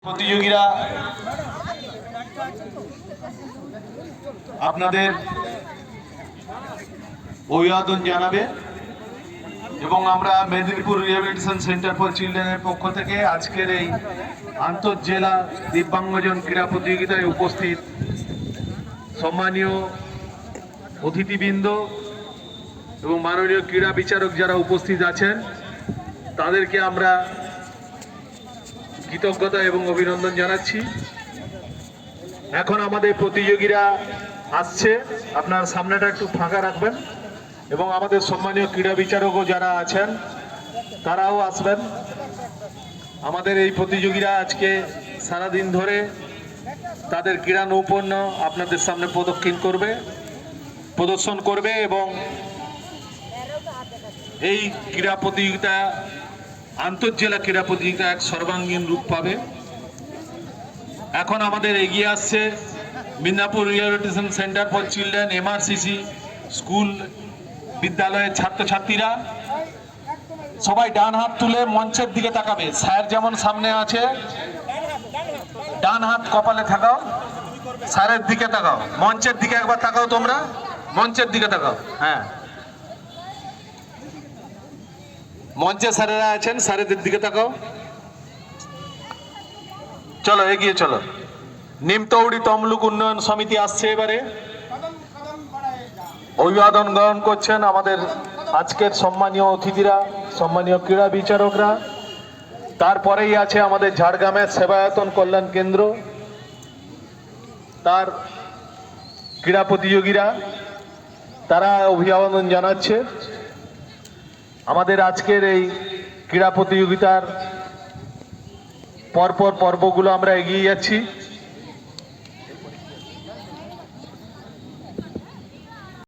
প্রতিযোগীরা আপনাদের অভিবাদন জানাবে এবং আমরা মেদিনীপুর রিহ্যাবিলিটেশন সেন্টার ফর চিলড্রেনের পক্ষ থেকে আজকের এই আন্তঃজেলা দিব্যাঙ্গজন ক্রীড়া প্রতিযোগিতায় উপস্থিত সম্মানীয় অতিথিবৃন্দ এবং মাননীয় ক্রীড়া বিচারক যারা উপস্থিত আছেন তাদেরকে আমরা কৃতজ্ঞতা এবং অভিনন্দন জানাচ্ছি। এখন আমাদের প্রতিযোগীরা আসছে, আপনার সামনেটা একটু ফাঁকা রাখবেন এবং আমাদের সম্মানীয় ক্রীড়া বিচারকও যারা আছেন তারাও আসবেন। আমাদের এই প্রতিযোগীরা আজকে সারাদিন ধরে তাদের ক্রীড়া নৈপুণ্য আপনাদের সামনে প্রদর্শন করবে এবং এই ক্রীড়া প্রতিযোগিতা আন্তঃজেলা ক্রীড়া প্রতিযোগিতা এক সর্বাঙ্গীন রূপ পাবে। এখন আমাদের এগিয়ে আসছে Midnapore rehabilitation centre for children MRCC school বিদ্যালয়ের ছাত্রছাত্রীরা। সবাই ডান হাত তুলে মঞ্চের দিকে তাকাবে। স্যার যেমন সামনে আছে, ডান হাত কপালে থাকাও, স্যারের দিকে তাকাও, মঞ্চের দিকে একবার তাকাও, তোমরা মঞ্চের দিকে তাকাও। হ্যাঁ, মঞ্চে স্যারেরা আছেন, স্যারেদের দিকে তাকাও। চলো এগিয়ে চলো। নিমতৌড়ি তমলুক উন্নয়ন সমিতি আসছে এবারে। অভিবাদন গ্রহণ করছেন আমাদের আজকের সম্মানীয় অতিথিরা, সম্মানীয় ক্রীড়া বিচারকরা। তারপরেই আছে আমাদের ঝাড়গ্রামের সেবায়তন কল্যাণ কেন্দ্র, তার ক্রীড়া প্রতিযোগীরা, তারা অভিবাদন জানাচ্ছে। আমাদের আজকের এই ক্রীড়া প্রতিযোগিতার পরপর পর্বগুলো আমরা এগিয়ে যাচ্ছি।